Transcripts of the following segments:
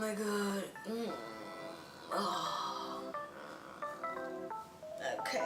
my god. Oh. Ok.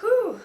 Whew.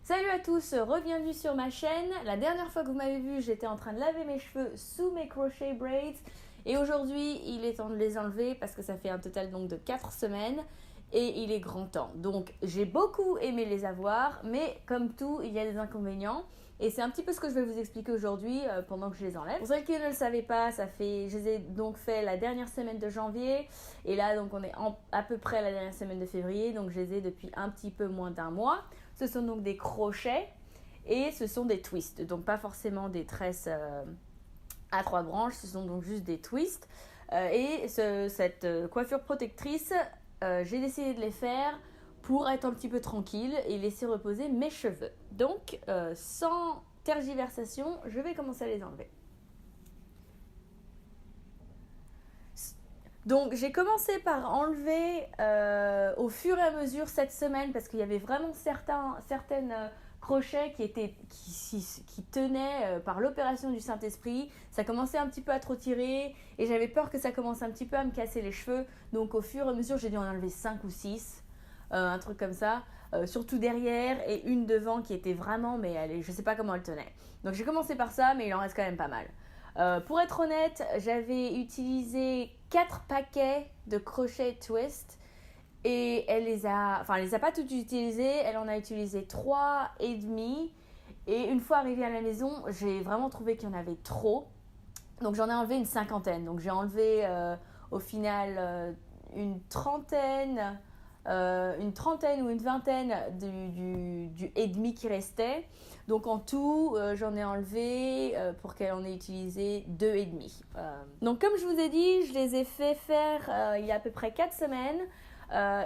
Salut à tous, re-bienvenue sur ma chaîne. La dernière fois que vous m'avez vu, j'étais en train de laver mes cheveux sous mes crochet braids. Et aujourd'hui, il est temps de les enlever parce que ça fait un total donc de 4 semaines. Et il est grand temps. Donc j'ai beaucoup aimé les avoir, mais comme tout, il y a des inconvénients. Et c'est un petit peu ce que je vais vous expliquer aujourd'hui pendant que je les enlève. Pour ceux qui ne le savaient pas, je les ai donc fait la dernière semaine de janvier. Et là, donc on est à peu près à la dernière semaine de février. Donc je les ai depuis un petit peu moins d'1 mois. Ce sont donc des crochets et ce sont des twists. Donc pas forcément des tresses à 3 branches, ce sont donc juste des twists. Cette coiffure protectrice, j'ai décidé de les faire pour être un petit peu tranquille et laisser reposer mes cheveux. Donc, sans tergiversation, je vais commencer à les enlever. Donc, j'ai commencé par enlever au fur et à mesure cette semaine parce qu'il y avait vraiment certaines crochets qui tenaient par l'opération du Saint-Esprit. Ça commençait un petit peu à trop tirer et j'avais peur que ça commence un petit peu à me casser les cheveux. Donc, au fur et à mesure, j'ai dû en enlever 5 ou 6. Un truc comme ça, surtout derrière et une devant qui était vraiment, mais je sais pas comment elle tenait. Donc j'ai commencé par ça, mais il en reste quand même pas mal. Pour être honnête, j'avais utilisé 4 paquets de crochets twist et elle les a pas toutes utilisées, elle en a utilisé 3 et demi. Et une fois arrivée à la maison, j'ai vraiment trouvé qu'il y en avait trop. Donc j'en ai enlevé une cinquantaine. Donc j'ai enlevé au final une trentaine ou une vingtaine du et demi qui restait. Donc en tout, j'en ai enlevé pour qu'elle en ait utilisé 2 et demi. Donc comme je vous ai dit, je les ai fait faire il y a à peu près 4 semaines.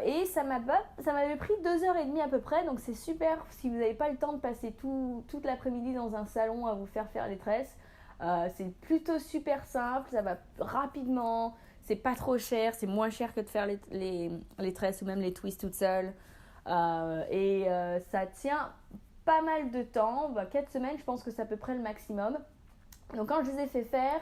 Et ça m'avait pris 2h30 à peu près. Donc c'est super si vous n'avez pas le temps de passer toute l'après-midi dans un salon à vous faire les tresses. C'est plutôt super simple, ça va rapidement. C'est pas trop cher, c'est moins cher que de faire les tresses ou même les twists toutes seules. Ça tient pas mal de temps. 4 semaines, je pense que c'est à peu près le maximum. Donc quand je les ai fait faire,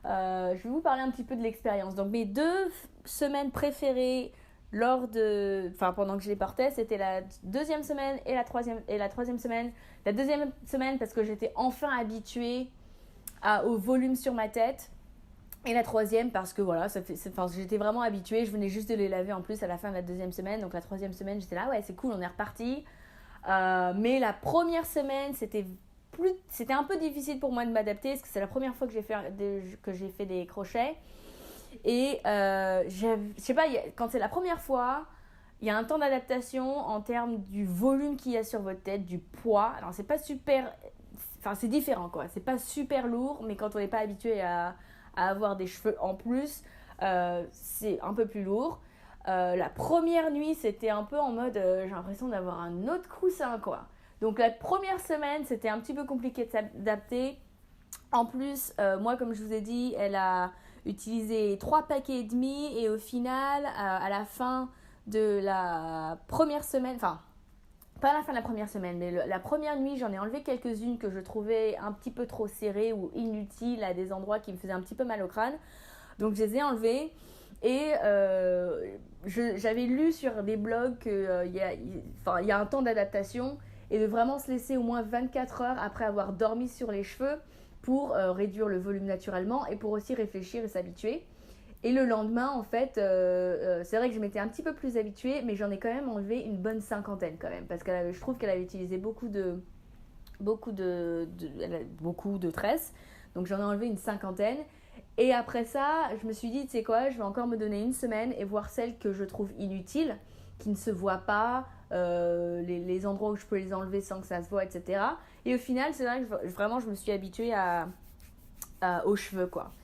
je vais vous parler un petit peu de l'expérience. Donc mes 2 semaines préférées pendant que je les portais, c'était la 2e semaine et la 3e semaine. La 2e semaine parce que j'étais enfin habituée au volume sur ma tête. Et la 3e parce que voilà, j'étais vraiment habituée, je venais juste de les laver en plus à la fin de la 2e semaine. Donc la 3e semaine, j'étais là, ouais, c'est cool, on est reparti. Mais la première semaine, c'était un peu difficile pour moi de m'adapter parce que c'est la première fois que j'ai fait des crochets. Et je sais pas, quand c'est la première fois, il y a un temps d'adaptation en termes du volume qu'il y a sur votre tête, du poids. Alors c'est pas super, c'est différent quoi, c'est pas super lourd, mais quand on n'est pas habitué à avoir des cheveux en plus, c'est un peu plus lourd. La première nuit, c'était un peu en mode j'ai l'impression d'avoir un autre coussin quoi. Donc la première semaine, c'était un petit peu compliqué de s'adapter. En plus, moi comme je vous ai dit, elle a utilisé 3 paquets et demi et au final, à la fin de la première semaine, pas à la fin de la première semaine, mais la première nuit, j'en ai enlevé quelques-unes que je trouvais un petit peu trop serrées ou inutiles à des endroits qui me faisaient un petit peu mal au crâne. Donc je les ai enlevées et j'avais lu sur des blogs qu'il y a un temps d'adaptation et de vraiment se laisser au moins 24 heures après avoir dormi sur les cheveux pour réduire le volume naturellement et pour aussi réfléchir et s'habituer. Et le lendemain, en fait, c'est vrai que je m'étais un petit peu plus habituée, mais j'en ai quand même enlevé une bonne cinquantaine quand même. Parce que je trouve qu'elle avait utilisé beaucoup de tresses. Donc j'en ai enlevé une cinquantaine. Et après ça, je me suis dit, tu sais quoi, je vais encore me donner une semaine et voir celles que je trouve inutiles, qui ne se voient pas, les endroits où je peux les enlever sans que ça se voit, etc. Et au final, c'est vrai que vraiment, je me suis habituée aux cheveux, quoi.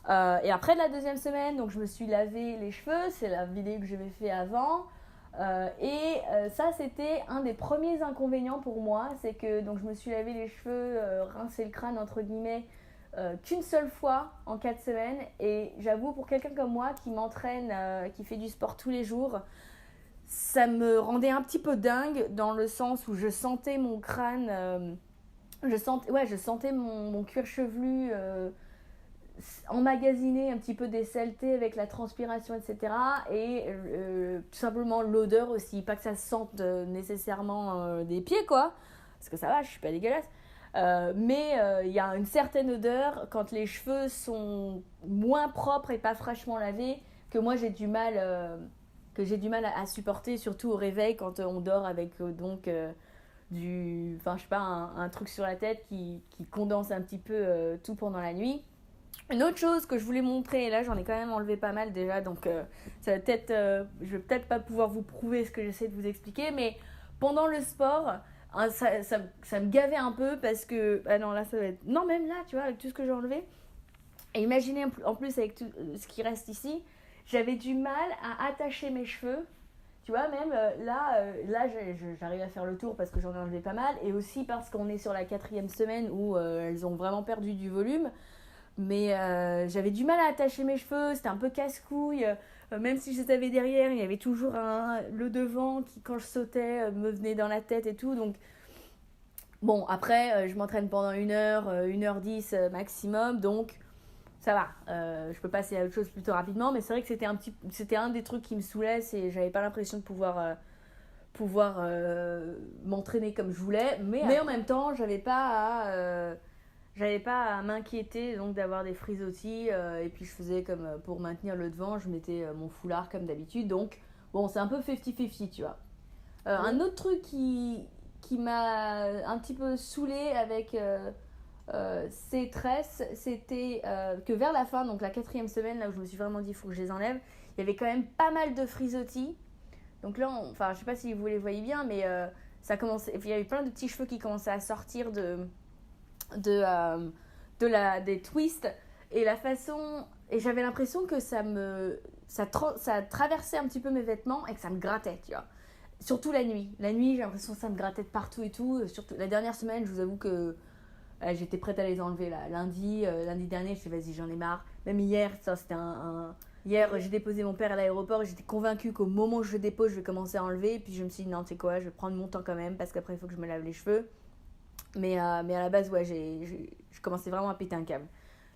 Et après la 2e semaine, donc je me suis lavé les cheveux, c'est la vidéo que j'avais fait avant. Ça, c'était un des premiers inconvénients pour moi, c'est que donc je me suis lavé les cheveux, rincé le crâne entre guillemets, qu'une seule fois en 4 semaines. Et j'avoue, pour quelqu'un comme moi qui m'entraîne, qui fait du sport tous les jours, ça me rendait un petit peu dingue dans le sens où je sentais mon crâne, je sentais mon cuir chevelu emmagasiner un petit peu des saletés avec la transpiration, etc. Et tout simplement l'odeur aussi, pas que ça sente nécessairement des pieds, quoi, parce que ça va, je suis pas dégueulasse. Mais il y a une certaine odeur quand les cheveux sont moins propres et pas fraîchement lavés que moi j'ai du mal à supporter, surtout au réveil quand on dort avec enfin je sais pas, un truc sur la tête qui condense un petit peu tout pendant la nuit. Une autre chose que je voulais montrer, et là j'en ai quand même enlevé pas mal déjà, donc ça va je vais peut-être pas pouvoir vous prouver ce que j'essaie de vous expliquer, mais pendant le sport, hein, ça me gavait un peu parce que, ah non là ça va être, non même là tu vois avec tout ce que j'ai enlevé, et imaginez en plus avec tout ce qui reste ici, j'avais du mal à attacher mes cheveux. Tu vois, même là j'arrive à faire le tour parce que j'en ai enlevé pas mal, et aussi parce qu'on est sur la 4e semaine où elles ont vraiment perdu du volume. Mais j'avais du mal à attacher mes cheveux, c'était un peu casse-couille. Même si je les avais derrière, il y avait toujours le devant qui, quand je sautais, me venait dans la tête et tout. Donc, bon, après, je m'entraîne pendant 1 heure, 1h10 maximum. Donc, ça va. Je peux passer à autre chose plutôt rapidement. Mais c'est vrai que c'était un des trucs qui me saoulait. J'avais pas l'impression de pouvoir m'entraîner comme je voulais. Mais en même temps, j'avais pas à m'inquiéter donc d'avoir des frisottis, et puis je faisais comme pour maintenir le devant, je mettais mon foulard comme d'habitude. Donc bon, c'est un peu 50-50, tu vois. Un autre truc qui m'a un petit peu saoulée avec ces tresses, c'était que vers la fin, donc la 4e semaine, là où je me suis vraiment dit il faut que je les enlève, il y avait quand même pas mal de frisottis. Donc là, enfin je sais pas si vous les voyez bien, mais ça commençait, il y avait plein de petits cheveux qui commençaient à sortir des twists, et la façon, et j'avais l'impression que ça traversait un petit peu mes vêtements et que ça me grattait, tu vois, surtout la nuit, j'ai l'impression que ça me grattait de partout et tout. Surtout la dernière semaine, je vous avoue que j'étais prête à les enlever là. Lundi dernier, je me suis dit vas-y, j'en ai marre. Même hier, ça c'était hier, j'ai déposé mon père à l'aéroport et j'étais convaincue qu'au moment où je le dépose, je vais commencer à enlever. Et puis je me suis dit non, tu sais quoi, je vais prendre mon temps quand même parce qu'après il faut que je me lave les cheveux. Mais à la base, ouais, je commençais vraiment à péter un câble.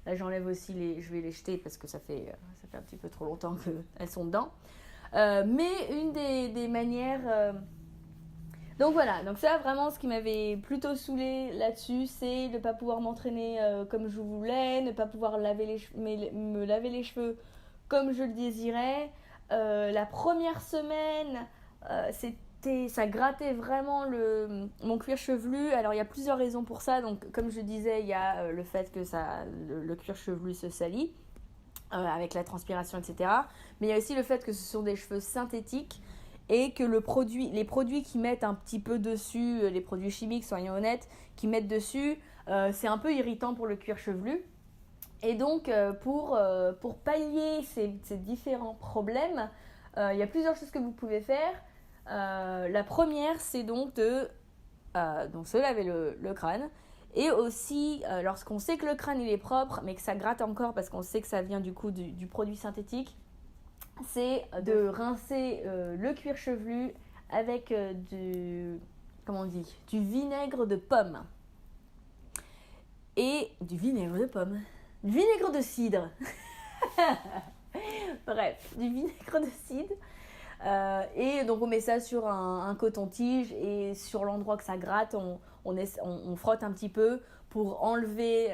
Là, j'enlève aussi je vais les jeter parce que ça fait un petit peu trop longtemps qu'elles sont dedans. Mais une des manières... Donc voilà, donc ça vraiment ce qui m'avait plutôt saoulée là-dessus, c'est de ne pas pouvoir m'entraîner comme je voulais, ne pas pouvoir me laver les cheveux comme je le désirais. La première semaine, ça grattait vraiment mon cuir chevelu. Alors il y a plusieurs raisons pour ça. Donc comme je disais, il y a le fait que le cuir chevelu se salit avec la transpiration, etc. Mais il y a aussi le fait que ce sont des cheveux synthétiques et que les produits qui mettent un petit peu dessus, les produits chimiques, soyons honnêtes, qui mettent dessus, c'est un peu irritant pour le cuir chevelu. Et donc pour pallier ces différents problèmes, il y a plusieurs choses que vous pouvez faire. La première, c'est donc de se laver le crâne. Et aussi, lorsqu'on sait que le crâne il est propre, mais que ça gratte encore parce qu'on sait que ça vient du coup du produit synthétique, c'est de rincer le cuir chevelu avec du vinaigre de pomme. Et du vinaigre de pomme. Du vinaigre de cidre. Bref, du vinaigre de cidre. Et donc on met ça sur un coton-tige, et sur l'endroit que ça gratte, on frotte un petit peu pour enlever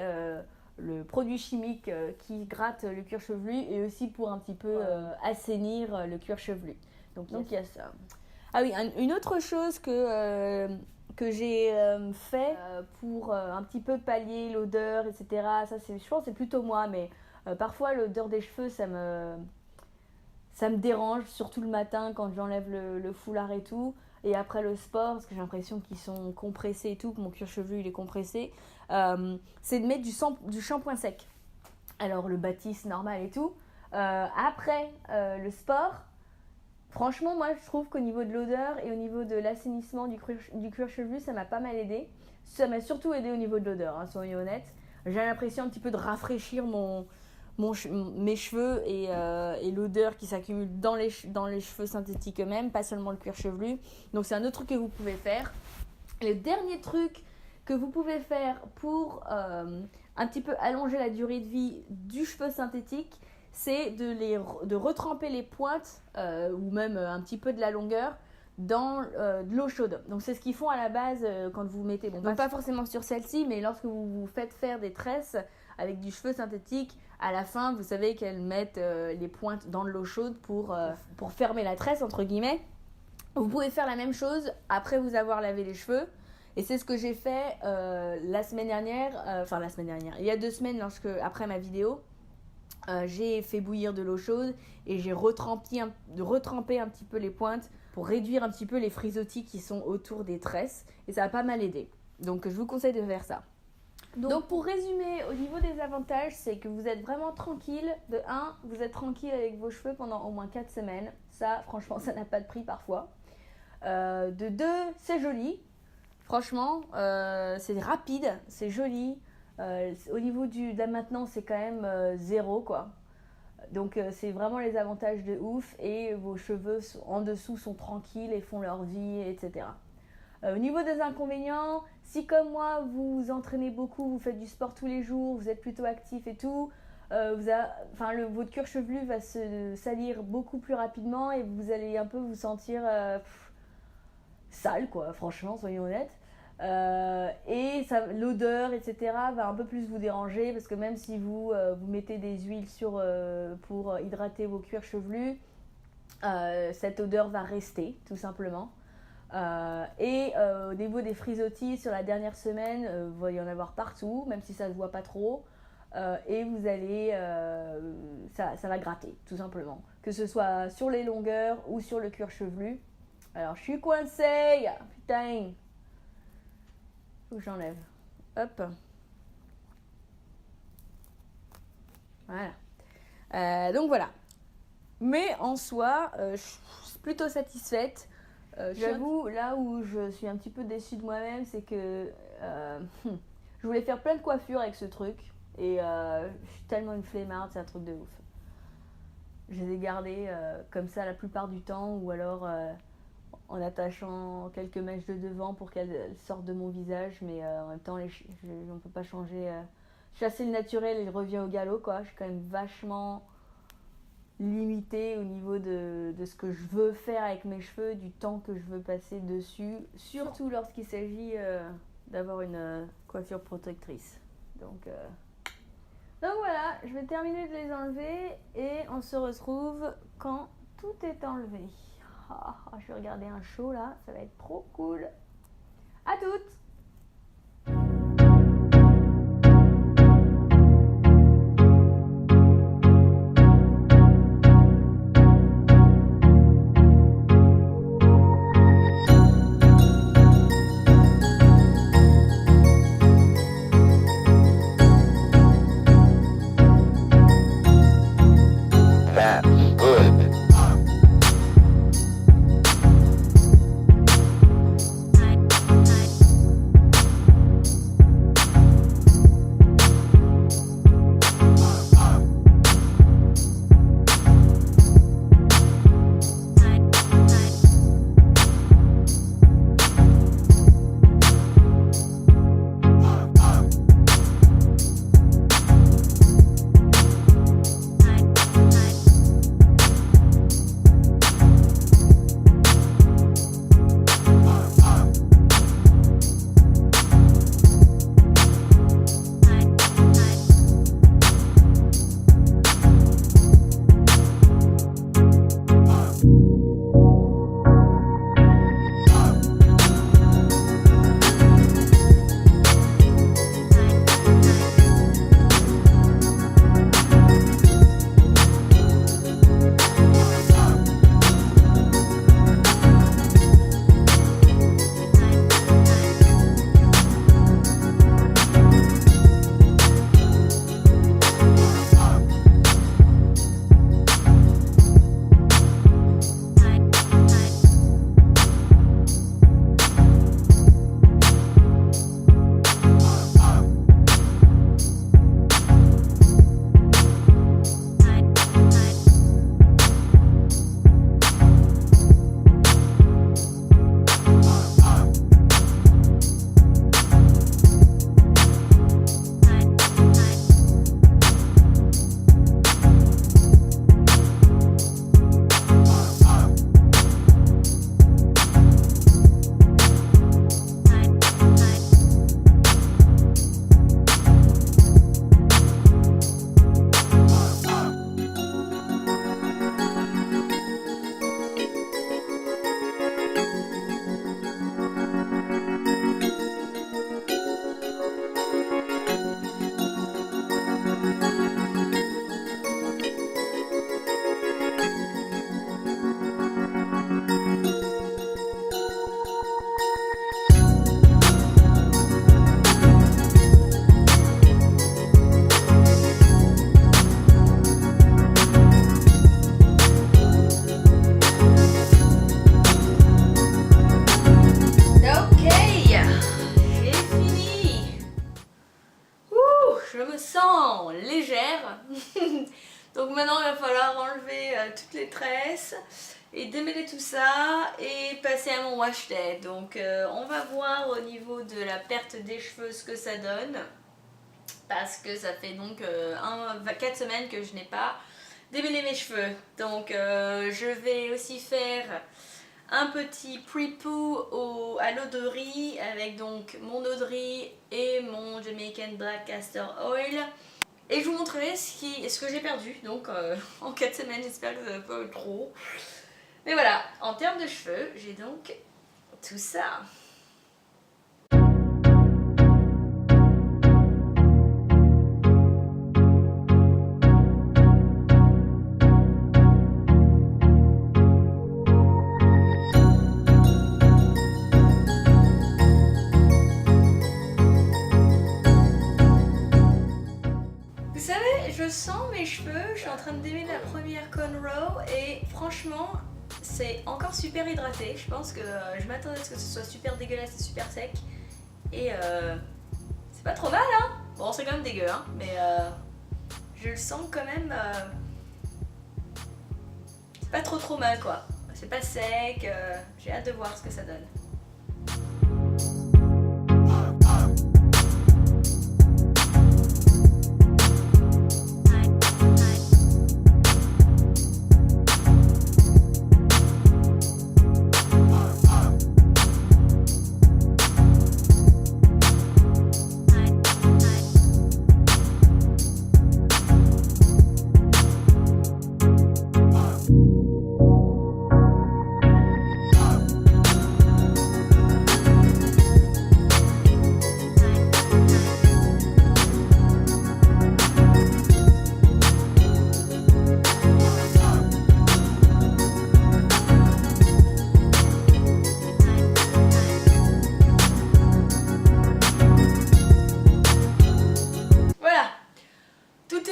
le produit chimique qui gratte le cuir chevelu, et aussi pour un petit peu assainir le cuir chevelu. Donc il y a ça. Ah oui, une autre chose que j'ai fait pour un petit peu pallier l'odeur, etc. Ça, je pense que c'est plutôt moi, mais parfois l'odeur des cheveux, ça me dérange, surtout le matin quand j'enlève le foulard et tout, et après le sport, parce que j'ai l'impression qu'ils sont compressés et tout, que mon cuir chevelu il est compressé, c'est de mettre du shampoing sec. Alors le Batiste normal et tout. Après le sport, franchement moi je trouve qu'au niveau de l'odeur et au niveau de l'assainissement du cuir chevelu, ça m'a pas mal aidé. Ça m'a surtout aidé au niveau de l'odeur, hein, soyons honnêtes. J'ai l'impression un petit peu de rafraîchir mes cheveux et l'odeur qui s'accumule dans les cheveux synthétiques eux-mêmes, pas seulement le cuir chevelu. Donc c'est un autre truc que vous pouvez faire. Le dernier truc que vous pouvez faire pour un petit peu allonger la durée de vie du cheveu synthétique, c'est de retremper les pointes ou même un petit peu de la longueur dans de l'eau chaude. Donc c'est ce qu'ils font à la base quand vous mettez, bon, pas forcément sur celle-ci, mais lorsque vous vous faites faire des tresses avec du cheveu synthétique, à la fin vous savez qu'elles mettent les pointes dans de l'eau chaude pour fermer la tresse entre guillemets. Vous pouvez faire la même chose après vous avoir lavé les cheveux. Et c'est ce que j'ai fait la semaine dernière, il y a 2 semaines après ma vidéo. J'ai fait bouillir de l'eau chaude et j'ai retrempé un petit peu les pointes pour réduire un petit peu les frisottis qui sont autour des tresses. Et ça a pas mal aidé. Donc je vous conseille de faire ça. Donc pour résumer, au niveau des avantages, c'est que vous êtes vraiment tranquille. De 1, vous êtes tranquille avec vos cheveux pendant au moins 4 semaines. Ça, franchement, ça n'a pas de prix parfois. De 2, c'est joli. Franchement, c'est rapide, c'est joli. Au niveau de la maintenance, c'est quand même 0 quoi. Donc c'est vraiment les avantages de ouf et vos cheveux en dessous sont tranquilles et font leur vie, etc. Au niveau des inconvénients, si comme moi vous entraînez beaucoup, vous faites du sport tous les jours, vous êtes plutôt actif et tout, votre cuir chevelu va se salir beaucoup plus rapidement et vous allez un peu vous sentir sale quoi, franchement, soyons honnêtes. Et l'odeur, etc. va un peu plus vous déranger parce que même si vous mettez des huiles pour hydrater vos cuirs chevelus, cette odeur va rester tout simplement. Au niveau des frisottis, sur la dernière semaine, il va y en avoir partout, même si ça ne se voit pas trop. Et vous allez, ça va gratter tout simplement, que ce soit sur les longueurs ou sur le cuir chevelu. Alors je suis coincée, putain. Faut que j'enlève. Hop. Voilà. Donc voilà. Mais en soi, je suis plutôt satisfaite. J'avoue, là où je suis un petit peu déçue de moi-même, c'est que je voulais faire plein de coiffures avec ce truc. Et je suis tellement une flemmarde, c'est un truc de ouf. Je les ai gardées comme ça la plupart du temps, ou alors en attachant quelques mèches de devant pour qu'elles sortent de mon visage, mais en même temps on ne peut pas changer. Chasser le naturel, il revient au galop quoi. Je suis quand même vachement limitée au niveau de ce que je veux faire avec mes cheveux, du temps que je veux passer dessus, surtout lorsqu'il s'agit d'avoir une coiffure protectrice. Donc voilà, je vais terminer de les enlever et on se retrouve quand tout est enlevé. Je vais regarder un show là, ça va être trop cool. À toutes! Donc maintenant il va falloir enlever toutes les tresses et démêler tout ça et passer à mon wash day. Donc on va voir au niveau de la perte des cheveux ce que ça donne. Parce que ça fait donc 4 semaines que je n'ai pas démêlé mes cheveux. Donc je vais aussi faire un petit pre-poo à l'eau de riz avec donc mon eau de riz et mon Jamaican Black Castor Oil. Et je vous montrerai ce que j'ai perdu donc en 4 semaines, j'espère que ça va pas être trop. Mais voilà, en termes de cheveux, j'ai donc tout ça. Je sens mes cheveux, je suis en train de démêler la première cornrow et franchement c'est encore super hydraté. Je pense que je m'attendais à ce que ce soit super dégueulasse et super sec et c'est pas trop mal hein. Bon c'est quand même dégueu hein, mais je le sens quand même c'est pas trop mal quoi. C'est pas sec, j'ai hâte de voir ce que ça donne.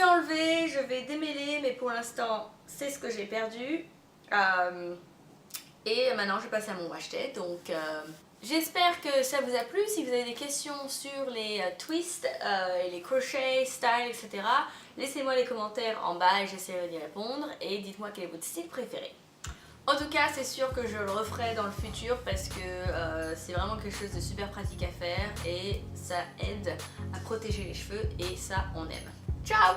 Enlevé, je vais démêler mais pour l'instant c'est ce que j'ai perdu et maintenant je vais passer à mon wash day donc j'espère que ça vous a plu. Si vous avez des questions sur les twists et les crochets, style etc, laissez-moi les commentaires en bas et j'essaierai d'y répondre et dites-moi quel est votre style préféré. En tout cas c'est sûr que je le referai dans le futur parce que c'est vraiment quelque chose de super pratique à faire et ça aide à protéger les cheveux et ça on aime. Ciao!